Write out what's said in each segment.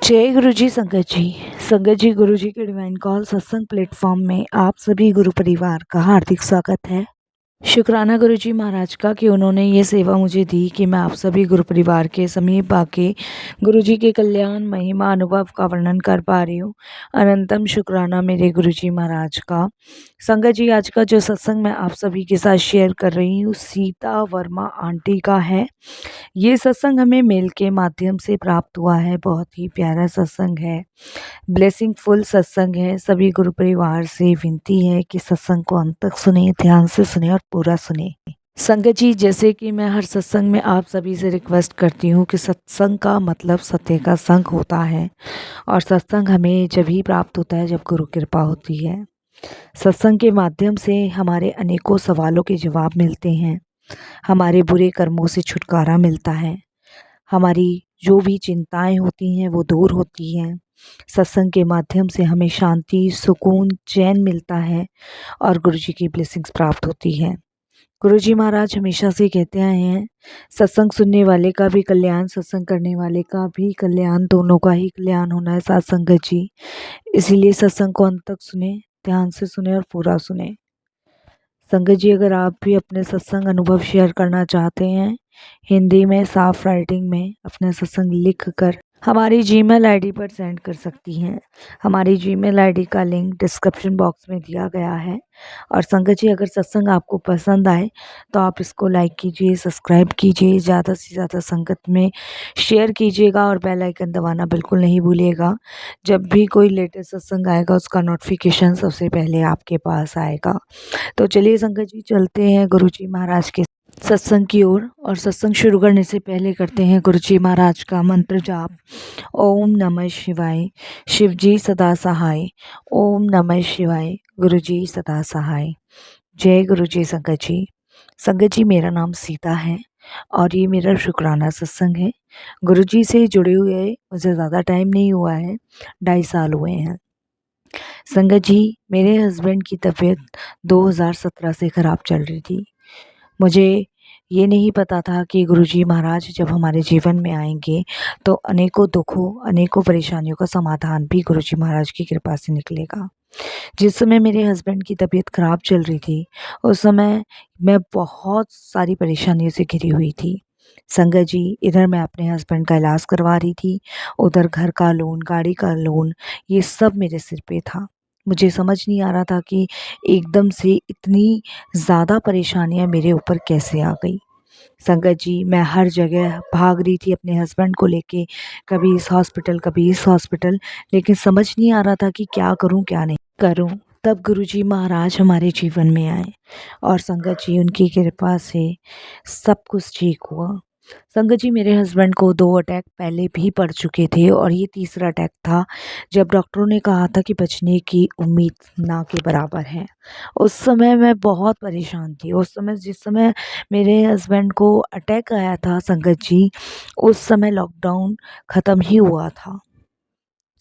जय गुरु जी संगत जी। संगत जी, गुरु जी के डिवाइन कॉल सत्संग प्लेटफॉर्म में आप सभी गुरु परिवार का हार्दिक स्वागत है। शुक्राना गुरु जी महाराज का कि उन्होंने ये सेवा मुझे दी कि मैं आप सभी गुरु परिवार के समीप आके गुरु जी के कल्याण महिमा अनुभव का वर्णन कर पा रही हूँ। अनंतम शुक्राना मेरे गुरु जी महाराज का। संगत जी, आज का जो सत्संग मैं आप सभी के साथ शेयर कर रही हूँ सीता वर्मा आंटी का है। ये सत्संग हमें मेल के माध्यम से प्राप्त हुआ है। बहुत ही प्यारा सत्संग है, ब्लेसिंग फुल सत्संग है। सभी गुरु परिवार से विनती है कि सत्संग को अंत तक सुने, ध्यान से सुने और पूरा सुने। संगत जी, जैसे कि मैं हर सत्संग में आप सभी से रिक्वेस्ट करती हूँ कि सत्संग का मतलब सत्य का संग होता है और सत्संग हमें जब ही प्राप्त होता है जब गुरु कृपा होती है। सत्संग के माध्यम से हमारे अनेकों सवालों के जवाब मिलते हैं, हमारे बुरे कर्मों से छुटकारा मिलता है, हमारी जो भी चिंताएं होती हैं वो दूर होती हैं। सत्संग के माध्यम से हमें शांति, सुकून, चैन मिलता है और गुरु जी की ब्लेसिंग्स प्राप्त होती है। गुरु जी महाराज हमेशा से कहते आए हैं, सत्संग सुनने वाले का भी कल्याण, सत्संग करने वाले का भी कल्याण, दोनों का ही कल्याण होना है साथ संगत जी। इसीलिए सत्संग को अंत तक सुने, ध्यान से सुने और पूरा सुने। संगत जी, अगर आप भी अपने सत्संग अनुभव शेयर करना चाहते हैं, हिंदी में साफ राइटिंग में अपना सत्संग लिख कर हमारी जीमेल आईडी पर सेंड कर सकती हैं। हमारी जीमेल आईडी का लिंक डिस्क्रिप्शन बॉक्स में दिया गया है। और संगत जी, अगर सत्संग आपको पसंद आए तो आप इसको लाइक कीजिए, सब्सक्राइब कीजिए, ज़्यादा से ज़्यादा संगत में शेयर कीजिएगा और बेल आइकन दबाना बिल्कुल नहीं भूलिएगा। जब भी कोई लेटेस्ट सत्संग आएगा उसका नोटिफिकेशन सबसे पहले आपके पास आएगा। तो चलिए संगत जी, चलते हैं गुरु जी महाराज के सत्संग की ओर। और सत्संग शुरू करने से पहले करते हैं गुरु जी महाराज का मंत्र जाप। ओम नमः शिवाय, शिव जी सदा सहाय। ओम नमः शिवाय, गुरु जी सदा सहाय। जय गुरु जी संगत जी। संगत जी, मेरा नाम सीता है और ये मेरा शुक्राना सत्संग है। गुरु जी से जुड़े हुए मुझे ज़्यादा टाइम नहीं हुआ है, 2.5 साल हुए हैं। संगत जी, मेरे हस्बैंड की तबीयत 2017 से ख़राब चल रही थी। मुझे ये नहीं पता था कि गुरुजी महाराज जब हमारे जीवन में आएंगे तो अनेकों दुखों, अनेकों परेशानियों का समाधान भी गुरुजी महाराज की कृपा से निकलेगा। जिस समय मेरे हस्बैंड की तबीयत ख़राब चल रही थी, उस समय मैं बहुत सारी परेशानियों से घिरी हुई थी। संगत जी, इधर मैं अपने हस्बैंड का इलाज करवा रही थी, उधर घर का लोन, गाड़ी का लोन, ये सब मेरे सिर पे था। मुझे समझ नहीं आ रहा था कि एकदम से इतनी ज़्यादा परेशानियाँ मेरे ऊपर कैसे आ गई। संगत जी, मैं हर जगह भाग रही थी अपने हस्बैंड को लेके, कभी इस हॉस्पिटल कभी इस हॉस्पिटल, लेकिन समझ नहीं आ रहा था कि क्या करूं क्या नहीं करूं। तब गुरुजी महाराज हमारे जीवन में आए और संगत जी, उनकी कृपा से सब कुछ ठीक हुआ। संगत जी, मेरे हस्बैंड को 2 अटैक पहले भी पड़ चुके थे और ये तीसरा अटैक था जब डॉक्टरों ने कहा था कि बचने की उम्मीद ना के बराबर है। उस समय मैं बहुत परेशान थी। उस समय जिस समय मेरे हस्बैंड को अटैक आया था संगत जी, उस समय लॉकडाउन ख़त्म ही हुआ था।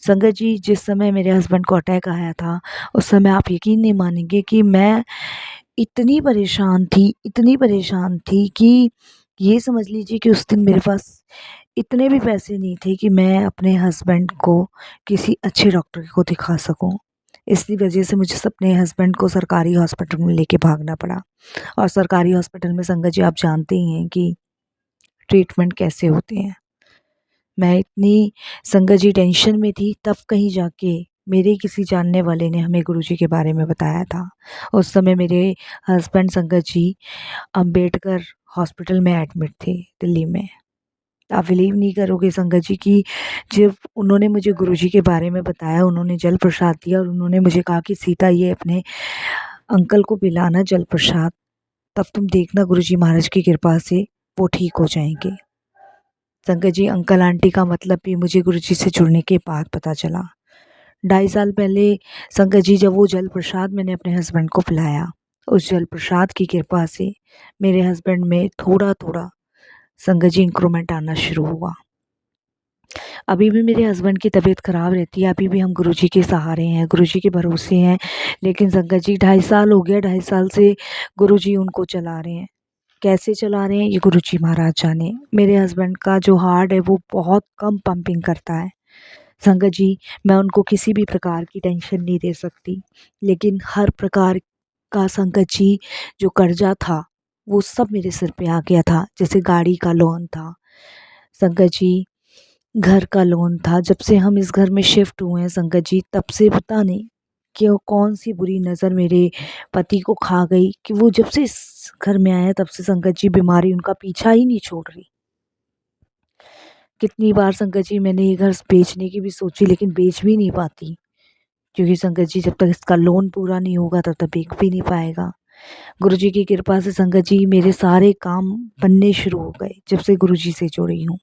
संगत जी, जिस समय मेरे हस्बैंड को अटैक आया था, उस समय आप यकीन नहीं मानेंगे कि मैं इतनी परेशान थी कि ये समझ लीजिए कि उस दिन मेरे पास इतने भी पैसे नहीं थे कि मैं अपने हस्बैंड को किसी अच्छे डॉक्टर को दिखा सकूं। इसी वजह से मुझे अपने हस्बैंड को सरकारी हॉस्पिटल में लेके भागना पड़ा। और सरकारी हॉस्पिटल में संगत जी, आप जानते ही हैं कि ट्रीटमेंट कैसे होते हैं। मैं इतनी संगत जी टेंशन में थी, तब कहीं जाके मेरे किसी जानने वाले ने हमें गुरुजी के बारे में बताया था। उस समय मेरे हस्बैंड संगत जी अंबेडकर हॉस्पिटल में एडमिट थे दिल्ली में। आप बिलीव नहीं करोगे संगत जी कि जब उन्होंने मुझे गुरुजी के बारे में बताया, उन्होंने जल प्रसाद दिया और उन्होंने मुझे कहा कि सीता, ये अपने अंकल को पिलाना जल प्रसाद, तब तुम देखना गुरुजी महाराज की कृपा से वो ठीक हो जाएंगे। संगत जी, अंकल आंटी का मतलब भी मुझे गुरुजी से जुड़ने के बाद पता चला। 2.5 साल पहले संगत जी, जब वो जल प्रसाद मैंने अपने हस्बैंड को पिलाया, उस जल प्रसाद की कृपा से मेरे हस्बैंड में थोड़ा थोड़ा संगत जी इंक्रूमेंट आना शुरू हुआ। अभी भी मेरे हस्बैंड की तबीयत ख़राब रहती है, अभी भी हम गुरुजी के सहारे हैं, गुरुजी के भरोसे हैं। लेकिन संगत जी, 2.5 साल हो गया, 2.5 साल से गुरुजी उनको चला रहे हैं। कैसे चला रहे हैं ये गुरुजी महाराज जाने। मेरे हस्बैंड का जो हार्ट है वो बहुत कम पंपिंग करता है। संगत जी, मैं उनको किसी भी प्रकार की टेंशन नहीं दे सकती, लेकिन हर प्रकार का संगत जी जो कर्जा था, वो सब मेरे सिर पे आ गया था। जैसे गाड़ी का लोन था, संगत जी घर का लोन था। जब से हम इस घर में शिफ्ट हुए हैं संगत जी, तब से पता नहीं कि वो कौन सी बुरी नज़र मेरे पति को खा गई कि वो जब से इस घर में आए हैं तब से संगत जी बीमारी उनका पीछा ही नहीं छोड़ रही। कितनी बार संगत जी मैंने ये घर बेचने की भी सोची, लेकिन बेच भी नहीं पाती, क्योंकि संगत जी जब तक इसका लोन पूरा नहीं होगा तब तक बिक भी नहीं पाएगा। गुरुजी की कृपा से संगत जी मेरे सारे काम बनने शुरू हो गए जब से गुरुजी से जुड़ी हूँ।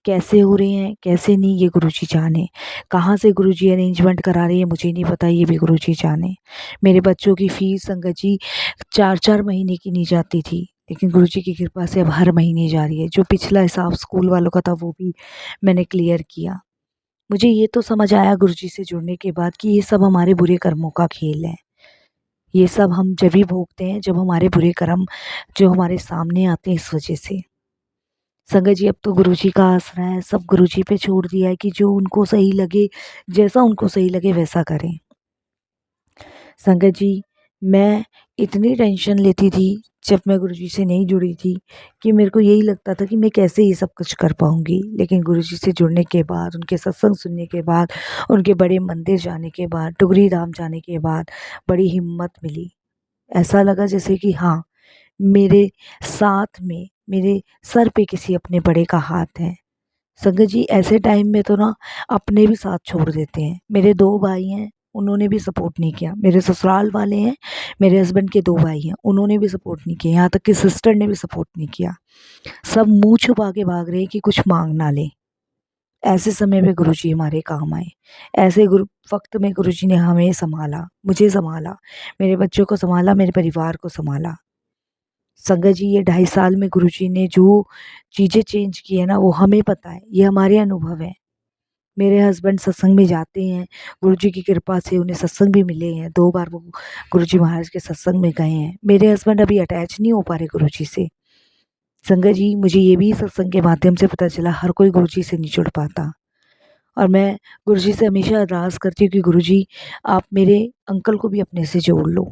कैसे हो रहे हैं कैसे नहीं ये गुरुजी जाने, कहाँ से गुरुजी अरेंजमेंट करा रही है मुझे नहीं पता, ये भी गुरुजी जाने। मेरे बच्चों की फ़ीस संगत जी 4-4 महीने की नहीं जाती थी, लेकिन गुरुजी की कृपा से अब हर महीने जा रही है। जो पिछला हिसाब स्कूल वालों का था वो भी मैंने क्लियर किया। मुझे ये तो समझ आया गुरुजी से जुड़ने के बाद कि ये सब हमारे बुरे कर्मों का खेल है। ये सब हम जभी भोगते हैं जब हमारे बुरे कर्म जो हमारे सामने आते हैं इस वजह से। संगत जी अब तो गुरुजी का आसरा है, सब गुरुजी पे छोड़ दिया है कि जो उनको सही लगे, जैसा उनको सही लगे वैसा करें। संगत जी मैं इतनी टेंशन लेती थी जब मैं गुरुजी से नहीं जुड़ी थी कि मेरे को यही लगता था कि मैं कैसे ये सब कुछ कर पाऊँगी। लेकिन गुरुजी से जुड़ने के बाद, उनके सत्संग सुनने के बाद, उनके बड़े मंदिर जाने के बाद, टुगरी धाम जाने के बाद बड़ी हिम्मत मिली। ऐसा लगा जैसे कि हाँ, मेरे साथ में, मेरे सर पे किसी अपने बड़े का हाथ है। संगत जी ऐसे टाइम में तो ना अपने भी साथ छोड़ देते हैं। मेरे 2 भाई हैं, उन्होंने भी सपोर्ट नहीं किया। मेरे ससुराल वाले हैं, मेरे हस्बैंड के 2 भाई हैं, उन्होंने भी सपोर्ट नहीं किया। यहाँ तक कि सिस्टर ने भी सपोर्ट नहीं किया। सब मुँह छुपा के भाग रहे हैं कि कुछ माँग ना लें। ऐसे समय में गुरुजी हमारे काम आए। ऐसे वक़्त में गुरुजी ने हमें सँभाला, मुझे सँभाला, मेरे बच्चों को सँभाला, मेरे परिवार को सँभाला। संगत जी ये 2.5 साल में गुरुजी ने जो चीज़ें चेंज की है ना वो हमें पता है, ये हमारे अनुभव है। मेरे हस्बैंड सत्संग में जाते हैं, गुरुजी की कृपा से उन्हें सत्संग भी मिले हैं, 2 बार वो गुरुजी महाराज के सत्संग में गए हैं। मेरे हस्बैंड अभी अटैच नहीं हो पा रहे गुरुजी से। संगत जी मुझे ये भी सत्संग के माध्यम से पता चला हर कोई गुरुजी से नहीं जुड़ पाता, और मैं गुरुजी से हमेशा अरदास करती हूँ कि गुरुजी आप मेरे अंकल को भी अपने से जोड़ लो।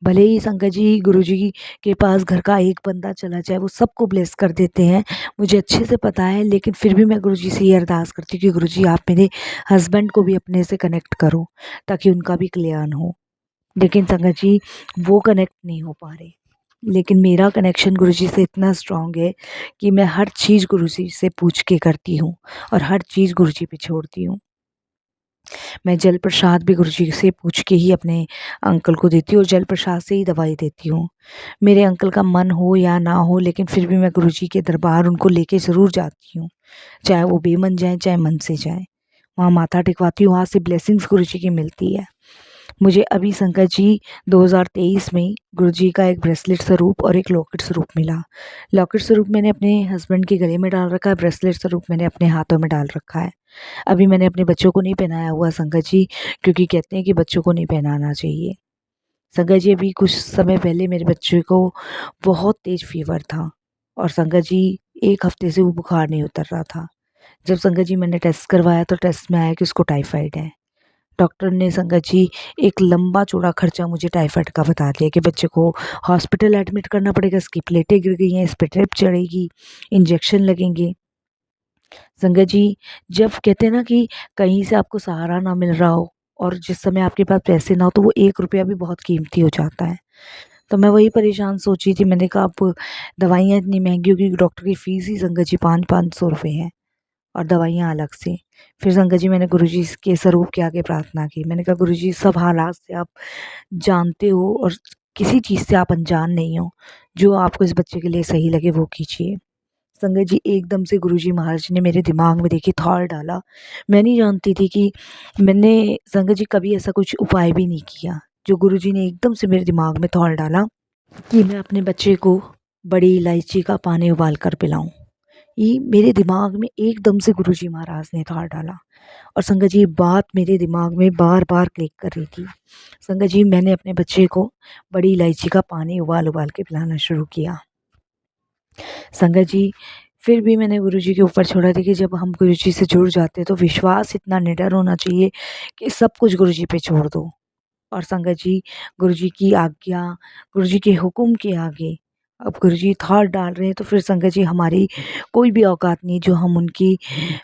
भले ही संगत जी गुरुजी के पास घर का एक बंदा चला जाए वो सबको ब्लेस कर देते हैं, मुझे अच्छे से पता है, लेकिन फिर भी मैं गुरुजी से ये अरदास करती हूँ कि गुरुजी आप मेरे हस्बैंड को भी अपने से कनेक्ट करो ताकि उनका भी कल्याण हो। लेकिन संगत जी वो कनेक्ट नहीं हो पा रहे। लेकिन मेरा कनेक्शन गुरुजी से इतना स्ट्रॉन्ग है कि मैं हर चीज़ गुरुजी से पूछ के करती हूँ और हर चीज़ गुरुजी पे छोड़ती हूँ। मैं जल प्रसाद भी गुरुजी से पूछ के ही अपने अंकल को देती हूँ और जल प्रसाद से ही दवाई देती हूँ। मेरे अंकल का मन हो या ना हो, लेकिन फिर भी मैं गुरुजी के दरबार उनको लेके ज़रूर जाती हूँ। चाहे वो बेमन जाएँ, चाहे मन से जाएँ। वहाँ माथा टेकवाती हूँ, वहाँ से ब्लेसिंग्स गुरुजी की मिलती है। मुझे अभी संगत जी 2023 में गुरुजी का एक ब्रेसलेट स्वरूप और एक लॉकेट स्वरूप मिला। लॉकेट स्वरूप मैंने अपने हस्बैंड के गले में डाल रखा है, ब्रेसलेट स्वरूप मैंने अपने हाथों में डाल रखा है। अभी मैंने अपने बच्चों को नहीं पहनाया हुआ संगत जी, क्योंकि कहते हैं कि बच्चों को नहीं पहनाना चाहिए। संगत जी अभी कुछ समय पहले मेरे बच्चे को बहुत तेज़ फ़ीवर था और संगत जी 1 हफ़्ते से वो बुखार नहीं उतर रहा था। जब संगत जी मैंने टेस्ट करवाया तो टेस्ट में आया कि उसको टाइफाइड है। डॉक्टर ने संगत जी एक लंबा चौड़ा खर्चा मुझे टाइफाइड का बता दिया कि बच्चे को हॉस्पिटल एडमिट करना पड़ेगा, इसकी प्लेटें गिर गई हैं, इस पे ड्रिप चढ़ेगी, इंजेक्शन लगेंगे। संगत जी जब कहते हैं ना कि कहीं से आपको सहारा ना मिल रहा हो और जिस समय आपके पास पैसे ना हो तो वो 1 रुपया भी बहुत कीमती हो जाता है। तो मैं वही परेशान सोची थी, मैंने कहा अब दवाइयाँ इतनी महँगी हो गई, डॉक्टर की फ़ीस ही संगत जी 500-500 रुपए है और दवाइयाँ अलग से। फिर संगत जी मैंने गुरुजी के स्वरूप के आगे प्रार्थना की। मैंने कहा गुरुजी सब हालात से आप जानते हो और किसी चीज़ से आप अनजान नहीं हो। जो आपको इस बच्चे के लिए सही लगे वो कीजिए। संगत जी एकदम से गुरुजी महाराज ने मेरे दिमाग में देखिए थॉट डाला। मैं नहीं जानती थी कि मैंने संगत जी कभी ऐसा कुछ उपाय भी नहीं किया। जो गुरुजी ने एकदम से मेरे दिमाग में थॉट डाला कि मैं अपने बच्चे को बड़ी इलायची का पानी उबाल कर पिलाऊँ। ये मेरे दिमाग में एकदम से गुरुजी महाराज ने थॉट डाला और संगत जी ये बात मेरे दिमाग में बार-बार क्लिक कर रही थी। संगत जी मैंने अपने बच्चे को बड़ी इलायची का पानी उबाल-उबाल के पिलाना शुरू किया। संगत जी फिर भी मैंने गुरुजी के ऊपर छोड़ा। देखिए, जब हम गुरुजी से जुड़ जाते हैं तो विश्वास इतना निडर होना चाहिए कि सब कुछ गुरुजी पे छोड़ दो। और संगत जी, गुरुजी की आज्ञा, गुरुजी के हुक्म के आगे अब गुरुजी थॉट डाल रहे हैं तो फिर संगत जी हमारी कोई भी औकात नहीं जो हम उनकी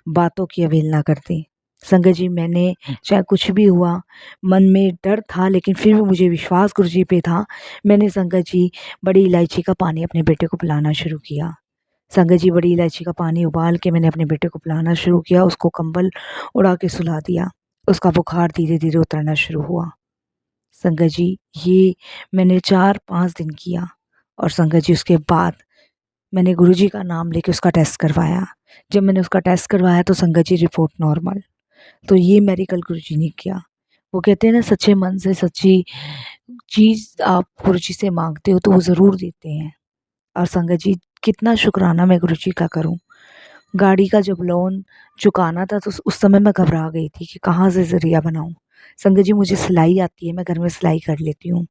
बातों की अवहेलना कर दें। संगत जी, मैंने चाहे कुछ भी हुआ, मन में डर था लेकिन फिर भी मुझे विश्वास गुरुजी पे था। मैंने संगत जी बड़ी इलायची का पानी अपने बेटे को पिलाना शुरू किया। संगत जी, बड़ी इलायची का पानी उबाल के मैंने अपने बेटे को पिलाना शुरू किया, उसको कंबल उड़ा के सुला दिया। उसका बुखार धीरे-धीरे उतरना शुरू हुआ। संगत जी, ये मैंने 4-5 दिन किया और संगत जी उसके बाद मैंने गुरुजी का नाम लेके उसका टेस्ट करवाया। जब मैंने उसका टेस्ट करवाया तो संगत जी रिपोर्ट नॉर्मल। तो ये मेडिकल गुरुजी ने किया। वो कहते हैं ना, सच्चे मन से सच्ची चीज़ आप गुरुजी से माँगते हो तो वो ज़रूर देते हैं। और संगत जी, कितना शुक्राना मैं गुरुजी का करूँ। गाड़ी का जब लोन चुकाना था तो उस समय मैं घबरा गई थी कि कहाँ से ज़रिया बनाऊँ। संगत जी, मुझे सिलाई आती है, मैं घर में सिलाई कर लेती हूँ।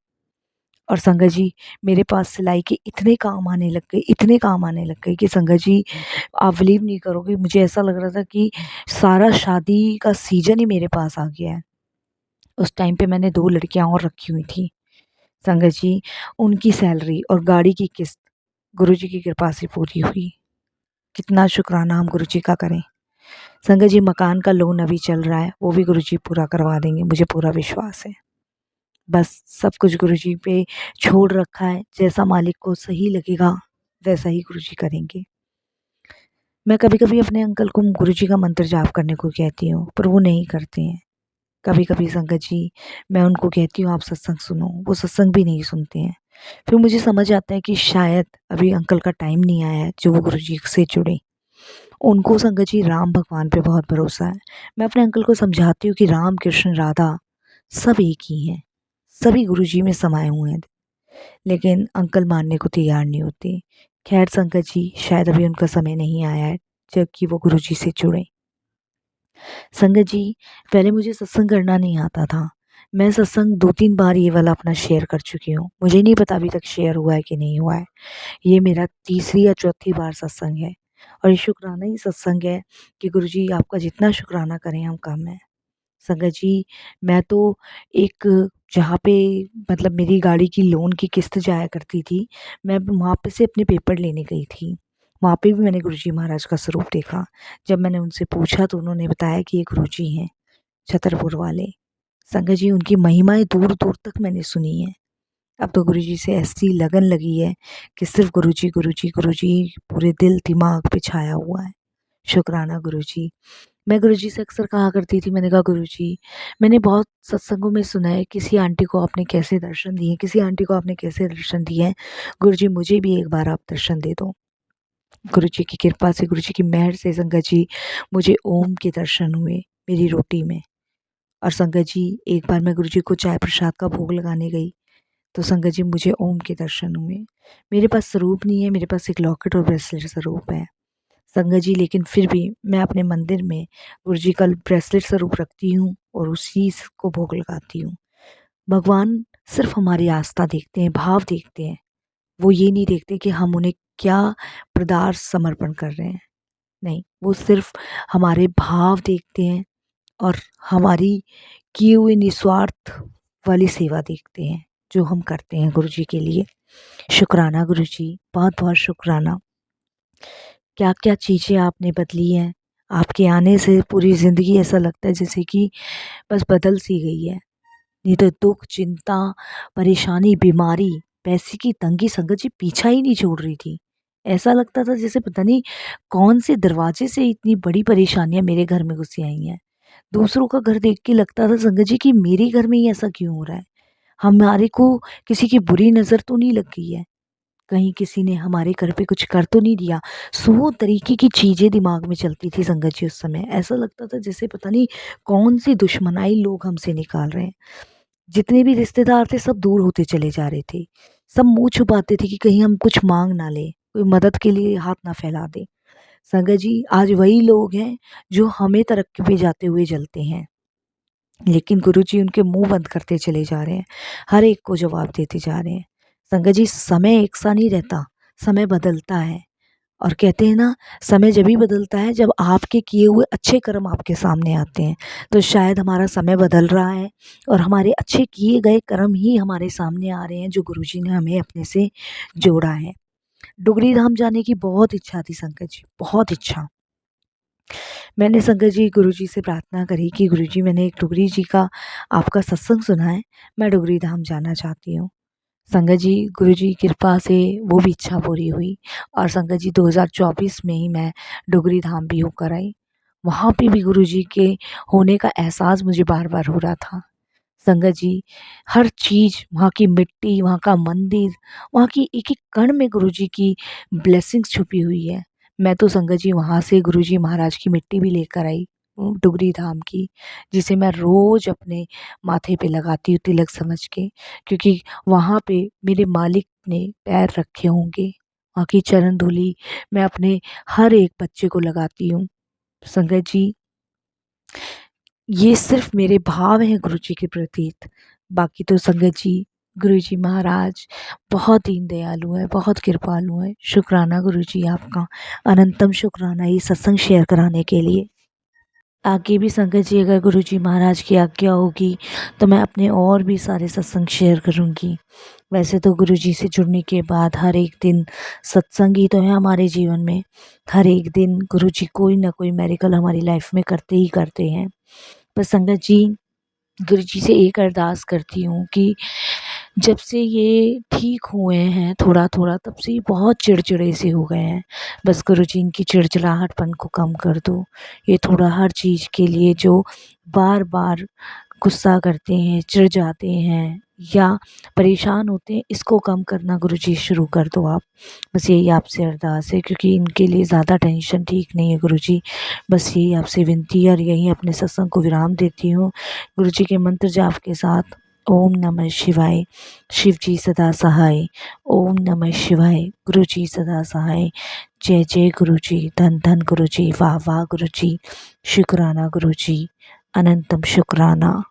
और संगत जी, मेरे पास सिलाई के इतने काम आने लग गए, इतने काम आने लग गए कि संगत जी आप बिलीव नहीं करोगे, मुझे ऐसा लग रहा था कि सारा शादी का सीज़न ही मेरे पास आ गया है। उस टाइम पे मैंने 2 लड़कियाँ और रखी हुई थी। संगत जी, उनकी सैलरी और गाड़ी की किस्त गुरुजी की कृपा से पूरी हुई। कितना शुक्राना हम गुरुजी का करें। संगत जी, मकान का लोन अभी चल रहा है, वो भी गुरुजी पूरा करवा देंगे, मुझे पूरा विश्वास है। बस सब कुछ गुरुजी पे छोड़ रखा है, जैसा मालिक को सही लगेगा वैसा ही गुरुजी करेंगे। मैं कभी-कभी अपने अंकल को गुरुजी का मंत्र जाप करने को कहती हूँ, पर वो नहीं करते हैं। कभी-कभी संगत जी, मैं उनको कहती हूँ आप सत्संग सुनो, वो सत्संग भी नहीं सुनते हैं। फिर मुझे समझ आता है कि शायद अभी अंकल का टाइम नहीं आया है जो वो गुरुजी से जुड़े। उनको संगत जी राम भगवान पे बहुत भरोसा है। मैं अपने अंकल को समझाती हूँ कि राम, कृष्ण, राधा सब एक ही हैं, सभी गुरुजी में समाये हुए हैं। लेकिन अंकल मानने को तैयार नहीं होते। खैर संगत जी, शायद अभी उनका समय नहीं आया है जबकि वो गुरुजी से जुड़े। संगत जी, पहले मुझे सत्संग करना नहीं आता था। मैं सत्संग 2-3 बार ये वाला अपना शेयर कर चुकी हूँ। मुझे नहीं पता अभी तक शेयर हुआ है कि नहीं हुआ है। ये मेरा तीसरी या चौथी बार सत्संग है और ये शुक्राना ही सत्संग है कि गुरुजी आपका जितना शुक्राना करें हम कम है। संगत जी, मैं तो एक जहाँ पे मतलब मेरी गाड़ी की लोन की किस्त जाया करती थी, मैं वहाँ पे से अपने पेपर लेने गई थी। वहाँ पे भी मैंने गुरुजी महाराज का स्वरूप देखा। जब मैंने उनसे पूछा तो उन्होंने बताया कि ये गुरुजी हैं, छतरपुर वाले। संगत जी, उनकी महिमाएँ दूर-दूर तक मैंने सुनी हैं। अब तो गुरुजी से ऐसी लगन लगी है कि सिर्फ़ गुरुजी, गुरुजी, गुरुजी पूरे दिल दिमाग पे छाया हुआ है। शुक्राना गुरुजी। मैं गुरुजी से अक्सर कहा करती थी, मैंने कहा गुरुजी, मैंने बहुत सत्संगों में सुना है किसी आंटी को आपने कैसे दर्शन दिए, किसी आंटी को आपने कैसे दर्शन दिए हैं। गुरुजी, मुझे भी एक बार आप दर्शन दे दो। गुरुजी की कृपा से, गुरुजी की मेहर से संगत जी मुझे ओम के दर्शन हुए मेरी रोटी में। और संगत जी, एक बार मैं गुरुजी को चाय प्रसाद का भोग लगाने गई तो संगत जी मुझे ओम के दर्शन हुए। मेरे पास स्वरूप नहीं है, मेरे पास एक लॉकेट और ब्रेसलेट स्वरूप है। संगत जी, लेकिन फिर भी मैं अपने मंदिर में गुरुजी का ब्रेसलेट स्वरूप रखती हूँ और उसी को भोग लगाती हूँ। भगवान सिर्फ़ हमारी आस्था देखते हैं, भाव देखते हैं। वो ये नहीं देखते कि हम उन्हें क्या पदार्थ समर्पण कर रहे हैं। नहीं, वो सिर्फ़ हमारे भाव देखते हैं और हमारी किए हुए निस्वार्थ वाली सेवा देखते हैं, जो हम करते हैं गुरुजी के लिए। शुक्राना गुरुजी, बहुत-बहुत शुक्राना। क्या-क्या चीज़ें आपने बदली हैं। आपके आने से पूरी ज़िंदगी ऐसा लगता है जैसे कि बस बदल सी गई है। नहीं तो दुःख, चिंता, परेशानी, बीमारी, पैसे की तंगी संगत जी पीछा ही नहीं छोड़ रही थी। ऐसा लगता था जैसे पता नहीं कौन से दरवाजे से इतनी बड़ी परेशानियाँ मेरे घर में घुसी आई हैं। दूसरों का घर देख के लगता था संगत जी कि मेरे घर में ही ऐसा क्यों हो रहा है? हमारे को किसी की बुरी नज़र तो नहीं लग गई है? कहीं किसी ने हमारे घर पे कुछ कर तो नहीं दिया? 100 तरीके की चीज़ें दिमाग में चलती थी संगत जी उस समय। ऐसा लगता था जैसे पता नहीं कौन-सी दुश्मनाई लोग हमसे निकाल रहे हैं। जितने भी रिश्तेदार थे सब दूर होते चले जा रहे थे। सब मुँह छुपाते थे कि कहीं हम कुछ माँग ना लें, कोई मदद के लिए हाथ ना फैला दें। संगत जी, आज वही लोग हैं जो हमें तरक्की पे जाते हुए जलते हैं। लेकिन गुरुजी उनके मुँह बंद करते चले जा रहे हैं, हर एक को जवाब देते जा रहे हैं। संगत जी, समय एक सा नहीं रहता, समय बदलता है और कहते हैं ना, समय जभी बदलता है जब आपके किए हुए अच्छे कर्म आपके सामने आते हैं। तो शायद हमारा समय बदल रहा है और हमारे अच्छे किए गए कर्म ही हमारे सामने आ रहे हैं, जो गुरुजी ने हमें अपने से जोड़ा है। डुगरी धाम जाने की बहुत इच्छा थी संगत जी, बहुत इच्छा। मैंने संगत जी गुरुजी से प्रार्थना करी कि गुरुजी, मैंने एक डुगरी जी का आपका सत्संग सुना है, मैं डुगरी धाम जाना चाहती हूँ। संगत जी गुरुजी की कृपा से वो भी इच्छा पूरी हुई और संगत जी 2024 में ही मैं डुगरी धाम भी होकर आई। वहाँ पे भी गुरुजी के होने का एहसास मुझे बार बार हो रहा था। संगत जी, हर चीज़, वहाँ की मिट्टी, वहाँ का मंदिर, वहाँ की एक एक कण में गुरुजी की ब्लेसिंग्स छुपी हुई है। मैं तो संगत जी वहाँ से गुरुजी महाराज की मिट्टी भी लेकर आई, डुगरी धाम की, जिसे मैं रोज़ अपने माथे पे लगाती हूँ तिलक समझ के, क्योंकि वहाँ पे मेरे मालिक ने पैर रखे होंगे। वहाँ की चरण धूलि मैं अपने हर एक बच्चे को लगाती हूँ। संगत जी, ये सिर्फ मेरे भाव हैं गुरुजी के प्रति। बाकी तो संगत जी, गुरुजी महाराज बहुत दीन दयालु हैं, बहुत कृपालु हैं। शुक्राना गुरुजी आपका, अनंतम शुक्राना ये सत्संग शेयर कराने के लिए। आगे भी संगत जी, अगर गुरुजी महाराज की आज्ञा होगी तो मैं अपने और भी सारे सत्संग शेयर करूँगी। वैसे तो गुरुजी से जुड़ने के बाद हर एक दिन सत्संग ही तो है हमारे जीवन में। हर एक दिन गुरुजी कोई ना कोई मेरिकल हमारी लाइफ में करते ही करते हैं। पर संगत जी, गुरुजी से एक अरदास करती हूँ कि जब से ये ठीक हुए हैं थोड़ा थोड़ा, तब से ये बहुत चिड़चिड़े से हो गए हैं। बस गुरुजी इनकी चिड़चिड़ाहटपन को कम कर दो। ये थोड़ा हर चीज़ के लिए जो बार बार गुस्सा करते हैं, चिढ़ जाते हैं या परेशान होते हैं, इसको कम करना गुरुजी शुरू कर दो आप। बस यही आपसे अरदास है, क्योंकि इनके लिए ज़्यादा टेंशन ठीक नहीं है गुरुजी। बस यही आपसे विनती है और यहीं अपने सत्संग को विराम देती हूँ गुरुजी के मंत्र जाप के साथ। ओम नमः शिवाय, शिव जी सदा सहाय। ओम नमः शिवाय, गुरु जी सदा सहाय। जय जय गुरु जी, धन धन गुरु जी, वाह वाह गुरु जी, शुक्राना गुरु जी, अनंतम शुक्राना।